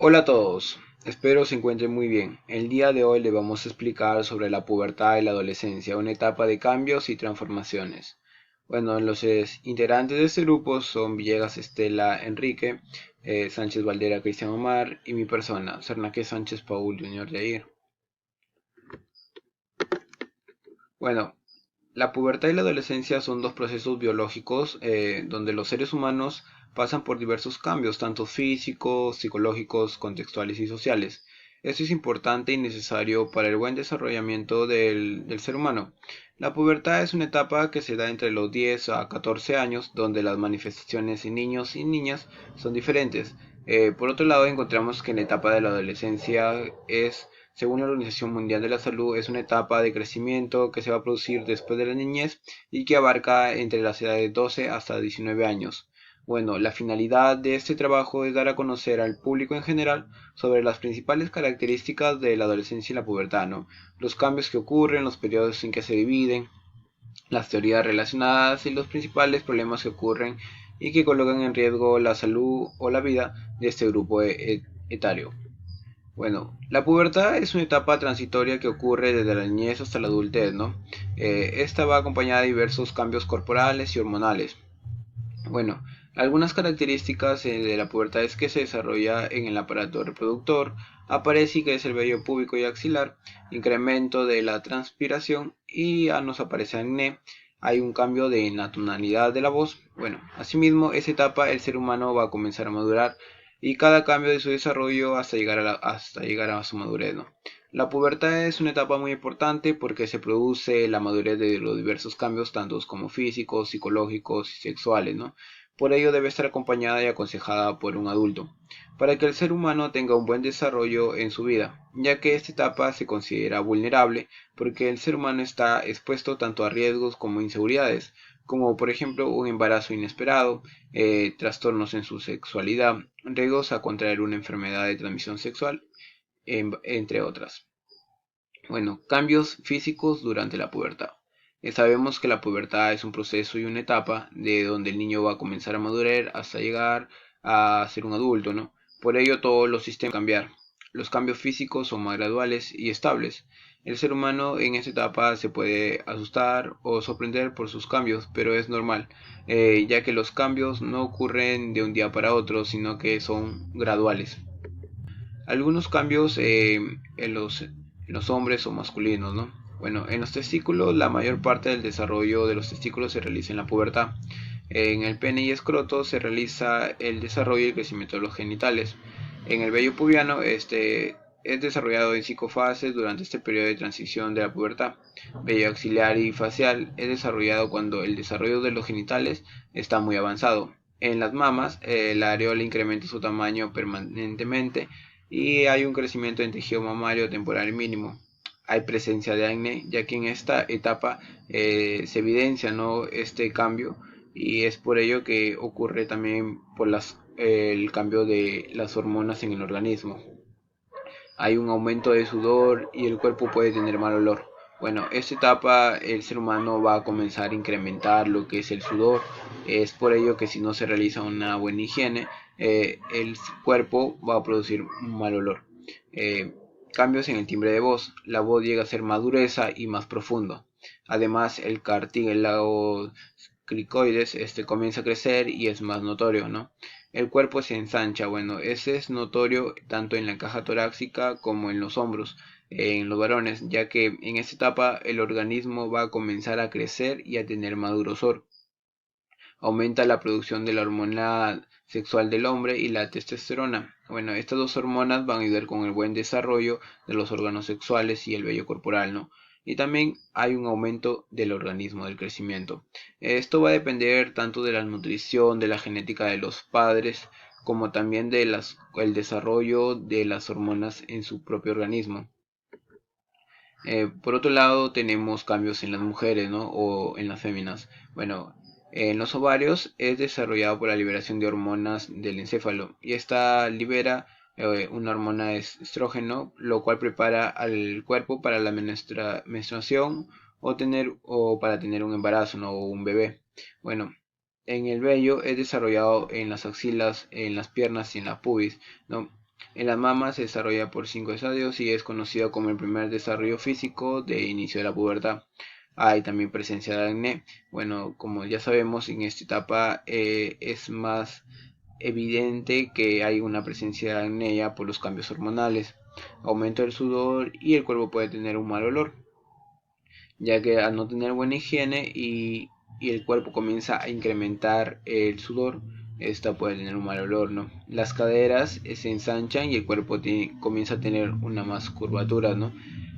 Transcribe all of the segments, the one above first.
Hola a todos, espero se encuentren muy bien. El día de hoy les vamos a explicar sobre la pubertad y la adolescencia, una etapa de cambios y transformaciones. Bueno, los integrantes de este grupo son Villegas Estela Enrique, Sánchez Valdera Cristian Omar y mi persona, Cernaque Sánchez Paul Junior Jair. Bueno, la pubertad y la adolescencia son dos procesos biológicos donde los seres humanos pasan por diversos cambios, tanto físicos, psicológicos, contextuales y sociales. Esto es importante y necesario para el buen desarrollamiento del ser humano. La pubertad es una etapa que se da entre los 10 a 14 años, donde las manifestaciones en niños y niñas son diferentes. Por otro lado, encontramos que en la etapa de la adolescencia es, según la Organización Mundial de la Salud, es una etapa de crecimiento que se va a producir después de la niñez y que abarca entre las edades de 12 hasta 19 años. Bueno, la finalidad de este trabajo es dar a conocer al público en general sobre las principales características de la adolescencia y la pubertad, ¿no? Los cambios que ocurren, los periodos en que se dividen, las teorías relacionadas y los principales problemas que ocurren y que colocan en riesgo la salud o la vida de este grupo etario. Bueno, la pubertad es una etapa transitoria que ocurre desde la niñez hasta la adultez, ¿no? Esta va acompañada de diversos cambios corporales y hormonales. Bueno, algunas características de la pubertad es que se desarrolla en el aparato reproductor, aparece y que es el vello púbico y axilar, incremento de la transpiración y nos aparece acné. Hay un cambio de la tonalidad de la voz. Bueno, asimismo, esa etapa el ser humano va a comenzar a madurar y cada cambio de su desarrollo hasta llegar a su madurez, ¿no? La pubertad es una etapa muy importante porque se produce la madurez de los diversos cambios, tanto como físicos, psicológicos y sexuales, ¿no? Por ello debe estar acompañada y aconsejada por un adulto, para que el ser humano tenga un buen desarrollo en su vida, ya que esta etapa se considera vulnerable porque el ser humano está expuesto tanto a riesgos como inseguridades, como por ejemplo un embarazo inesperado, trastornos en su sexualidad, riesgos a contraer una enfermedad de transmisión sexual, entre otras. Bueno, cambios físicos durante la pubertad. Sabemos que la pubertad es un proceso y una etapa de donde el niño va a comenzar a madurar hasta llegar a ser un adulto, ¿no? Por ello todos los sistemas van a cambiar. Los cambios físicos son más graduales y estables. El ser humano en esta etapa se puede asustar o sorprender por sus cambios, pero es normal, ya que los cambios no ocurren de un día para otro, sino que son graduales. Algunos cambios en los hombres o masculinos, ¿no? Bueno, en los testículos la mayor parte del desarrollo de los testículos se realiza en la pubertad. En el pene y escroto se realiza el desarrollo y el crecimiento de los genitales. En el vello pubiano este es desarrollado en 5 fases durante este periodo de transición de la pubertad. Vello axilar y facial es desarrollado cuando el desarrollo de los genitales está muy avanzado. En las mamas, la areola incrementa su tamaño permanentemente y hay un crecimiento en tejido mamario temporal mínimo. Hay presencia de acné, ya que en esta etapa se evidencia, ¿no?, este cambio, y es por ello que ocurre también por el cambio de las hormonas en el organismo. Hay un aumento de sudor y el cuerpo puede tener mal olor. Bueno, esta etapa el ser humano va a comenzar a incrementar lo que es el sudor. Es por ello que si no se realiza una buena higiene, el cuerpo va a producir un mal olor. Eh, Cambios en el timbre de voz. La voz llega a ser más dureza y más profundo. Además, el cartílago cricoides comienza a crecer y es más notorio, ¿no? El cuerpo se ensancha, bueno, ese es notorio tanto en la caja torácica como en los hombros, en los varones, ya que en esta etapa el organismo va a comenzar a crecer y a tener más grosor. Aumenta la producción de la hormona sexual del hombre y la testosterona. Bueno, estas dos hormonas van a ayudar con el buen desarrollo de los órganos sexuales y el vello corporal, ¿no? Y también hay un aumento del organismo, del crecimiento. Esto va a depender tanto de la nutrición, de la genética de los padres, como también el desarrollo de las hormonas en su propio organismo. Por otro lado, tenemos cambios en las mujeres, ¿no? O en las féminas. Bueno, en los ovarios es desarrollado por la liberación de hormonas del encéfalo y esta libera una hormona estrógeno, lo cual prepara al cuerpo para la menstruación o para tener un embarazo, ¿no?, o un bebé. Bueno, en el vello es desarrollado en las axilas, en las piernas y en la pubis, ¿no? En la mama se desarrolla por 5 estadios y es conocido como el primer desarrollo físico de inicio de la pubertad. Hay también presencia de acné. Bueno, como ya sabemos, en esta etapa es más evidente que hay una presencia de acné ya por los cambios hormonales, aumento del sudor y el cuerpo puede tener un mal olor, ya que al no tener buena higiene y el cuerpo comienza a incrementar el sudor, esta puede tener un mal olor, ¿no? Las caderas se ensanchan y el cuerpo comienza a tener una más curvatura, ¿no?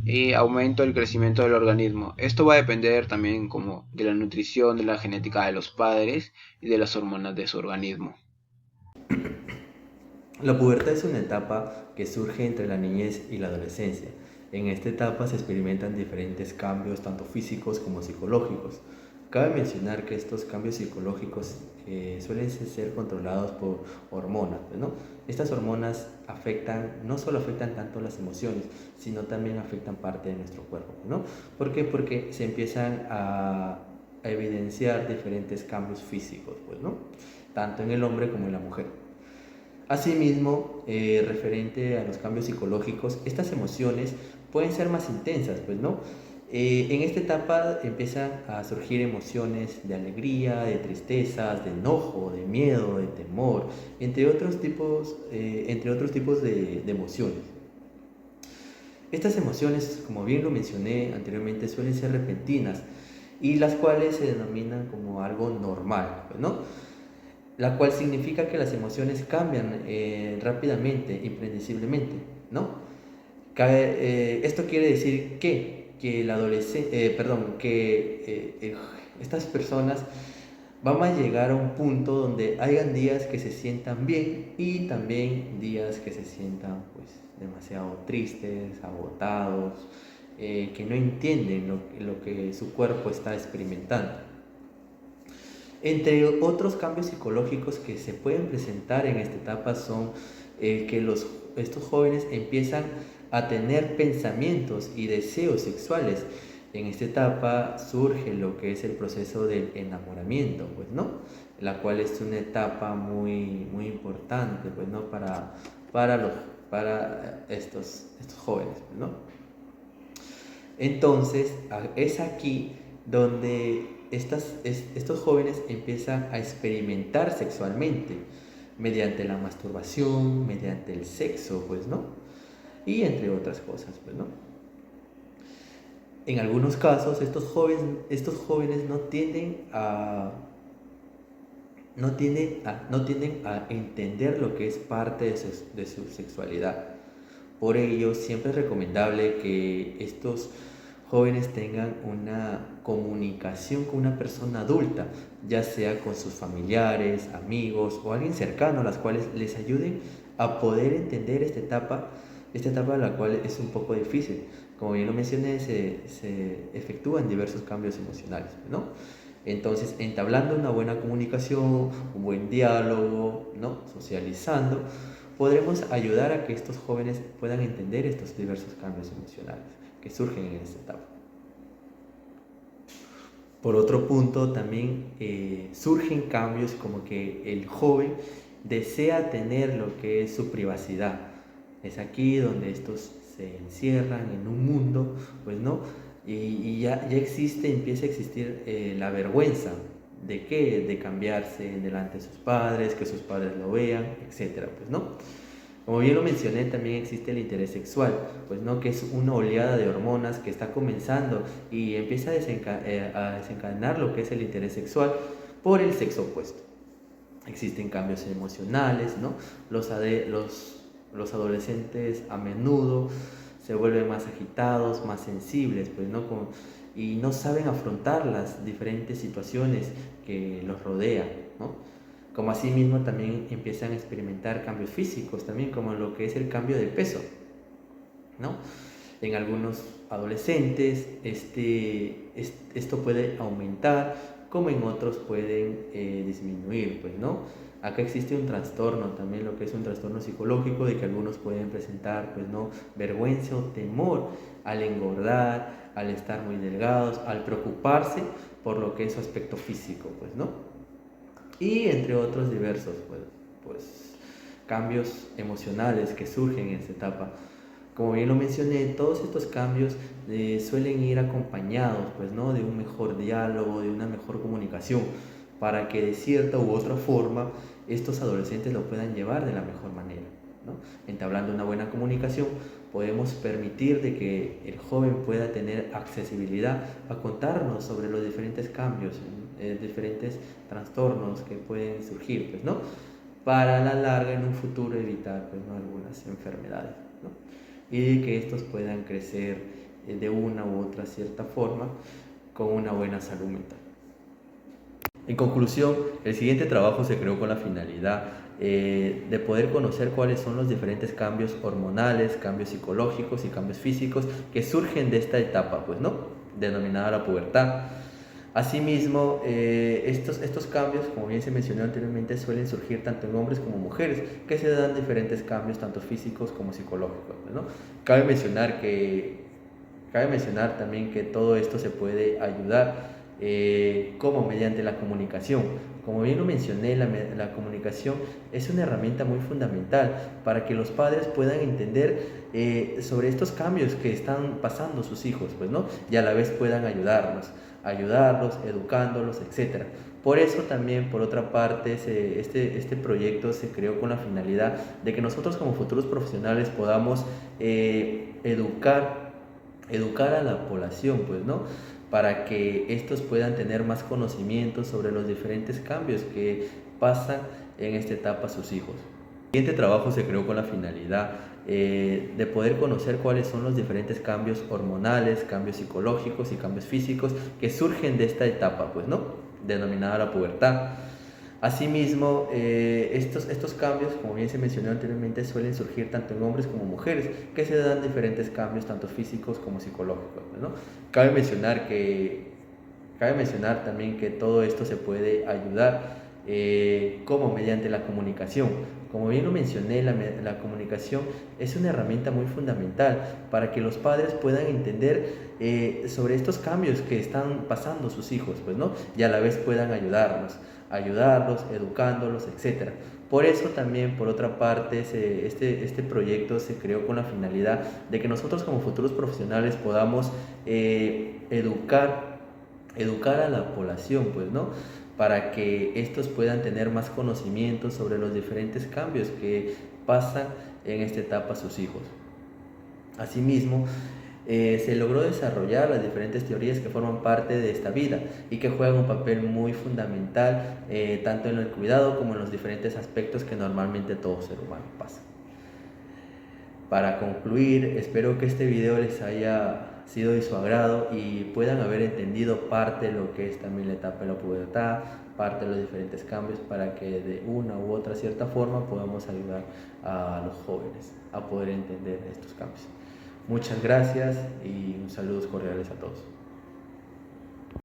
Y aumento del crecimiento del organismo. Esto va a depender también como de la nutrición, de la genética de los padres y de las hormonas de su organismo. La pubertad es una etapa que surge entre la niñez y la adolescencia. En esta etapa se experimentan diferentes cambios, tanto físicos como psicológicos. Cabe mencionar que estos cambios psicológicos suelen ser controlados por hormonas, ¿no? Estas hormonas no solo afectan tanto las emociones, sino también afectan parte de nuestro cuerpo, ¿no? ¿Por qué? Porque se empiezan a evidenciar diferentes cambios físicos, pues, ¿no? Tanto en el hombre como en la mujer. Asimismo, referente a los cambios psicológicos, estas emociones pueden ser más intensas, pues, ¿no? En esta etapa empiezan a surgir emociones de alegría, de tristezas, de enojo, de miedo, de temor, entre otros tipos de emociones. Estas emociones, como bien lo mencioné anteriormente, suelen ser repentinas y las cuales se denominan como algo normal, pues, ¿no? La cual significa que las emociones cambian rápidamente, impredeciblemente, ¿no? Esto quiere decir que el adolescente, perdón, que estas personas van a llegar a un punto donde hayan días que se sientan bien y también días que se sientan pues demasiado tristes, agotados, que no entienden lo que su cuerpo está experimentando. Entre otros cambios psicológicos que se pueden presentar en esta etapa son que estos jóvenes empiezan a tener pensamientos y deseos sexuales. En esta etapa surge lo que es el proceso del enamoramiento, pues, ¿no? La cual es una etapa muy, muy importante, pues, ¿no? Para estos jóvenes, pues, ¿no? Entonces, es aquí donde estos jóvenes empiezan a experimentar sexualmente mediante la masturbación, mediante el sexo, pues, ¿no? Y entre otras cosas, pues, ¿no? En algunos casos, estos jóvenes no tienden a entender lo que es parte de su sexualidad. Por ello, siempre es recomendable que estos jóvenes tengan una comunicación con una persona adulta, ya sea con sus familiares, amigos o alguien cercano, a las cuales les ayuden a poder entender esta etapa la cual es un poco difícil. Como bien lo mencioné, se efectúan diversos cambios emocionales, ¿no? Entonces, entablando una buena comunicación, un buen diálogo, ¿no? Socializando, podremos ayudar a que estos jóvenes puedan entender estos diversos cambios emocionales que surgen en esta etapa. Por otro punto, también surgen cambios como que el joven desea tener lo que es su privacidad. Es aquí donde estos se encierran en un mundo, pues, ¿no? Y ya empieza a existir la vergüenza. ¿De qué? De cambiarse delante de sus padres, que sus padres lo vean, etcétera, pues, ¿no? Como bien lo mencioné, también existe el interés sexual, pues no, que es una oleada de hormonas que está comenzando y empieza a desencadenar lo que es el interés sexual por el sexo opuesto. Existen cambios emocionales, ¿no? Los adolescentes a menudo se vuelven más agitados, más sensibles, pues, ¿no? Y no saben afrontar las diferentes situaciones que los rodean, ¿no? Como asimismo también empiezan a experimentar cambios físicos, también como lo que es el cambio de peso, ¿no? En algunos adolescentes esto puede aumentar, como en otros pueden disminuir, pues, ¿no? Acá existe un trastorno también, lo que es un trastorno psicológico, de que algunos pueden presentar, pues, ¿no? Vergüenza o temor al engordar, al estar muy delgados, al preocuparse por lo que es su aspecto físico, pues, ¿no? Y entre otros diversos, pues cambios emocionales que surgen en esta etapa. Como bien lo mencioné, todos estos cambios suelen ir acompañados, pues, ¿no?, de un mejor diálogo, de una mejor comunicación, para que de cierta u otra forma estos adolescentes lo puedan llevar de la mejor manera, ¿no? Entablando una buena comunicación, podemos permitir de que el joven pueda tener accesibilidad a contarnos sobre los diferentes cambios, diferentes trastornos que pueden surgir, pues, ¿no?, para a la larga en un futuro evitar, pues, ¿no?, algunas enfermedades, ¿no?, y que estos puedan crecer de una u otra cierta forma con una buena salud mental. En conclusión, el siguiente trabajo se creó con la finalidad de poder conocer cuáles son los diferentes cambios hormonales, cambios psicológicos y cambios físicos que surgen de esta etapa, pues, ¿no?, denominada la pubertad. Asimismo, estos cambios, como bien se mencionó anteriormente, suelen surgir tanto en hombres como mujeres, que se dan diferentes cambios, tanto físicos como psicológicos, ¿no? Cabe mencionar también que todo esto se puede ayudar como mediante la comunicación. Como bien lo mencioné, la comunicación es una herramienta muy fundamental para que los padres puedan entender sobre estos cambios que están pasando sus hijos, pues, ¿no?, y a la vez puedan ayudarlos, educándolos, etc. Por eso también, por otra parte, este proyecto se creó con la finalidad de que nosotros como futuros profesionales podamos educar a la población, pues, ¿no?, para que estos puedan tener más conocimientos sobre los diferentes cambios que pasan en esta etapa sus hijos. El siguiente trabajo se creó con la finalidad de poder conocer cuáles son los diferentes cambios hormonales, cambios psicológicos y cambios físicos que surgen de esta etapa, pues, ¿no?, denominada la pubertad. Asimismo, estos cambios, como bien se mencionó anteriormente, suelen surgir tanto en hombres como mujeres, que se dan diferentes cambios, tanto físicos como psicológicos, ¿no? Cabe mencionar también que todo esto se puede ayudar como mediante la comunicación. Como bien lo mencioné, la comunicación es una herramienta muy fundamental para que los padres puedan entender sobre estos cambios que están pasando sus hijos, pues, ¿no?, y a la vez puedan ayudarlos, educándolos, etc. Por eso también, por otra parte, este proyecto se creó con la finalidad de que nosotros como futuros profesionales podamos educar a la población, pues, ¿no?, para que estos puedan tener más conocimientos sobre los diferentes cambios que pasan en esta etapa sus hijos. Asimismo, se logró desarrollar las diferentes teorías que forman parte de esta vida y que juegan un papel muy fundamental tanto en el cuidado como en los diferentes aspectos que normalmente todo ser humano pasa. Para concluir, espero que este video les haya sido de su agrado y puedan haber entendido parte de lo que es también la etapa de la pubertad, parte de los diferentes cambios, para que de una u otra cierta forma podamos ayudar a los jóvenes a poder entender estos cambios. Muchas gracias y un saludos cordiales a todos.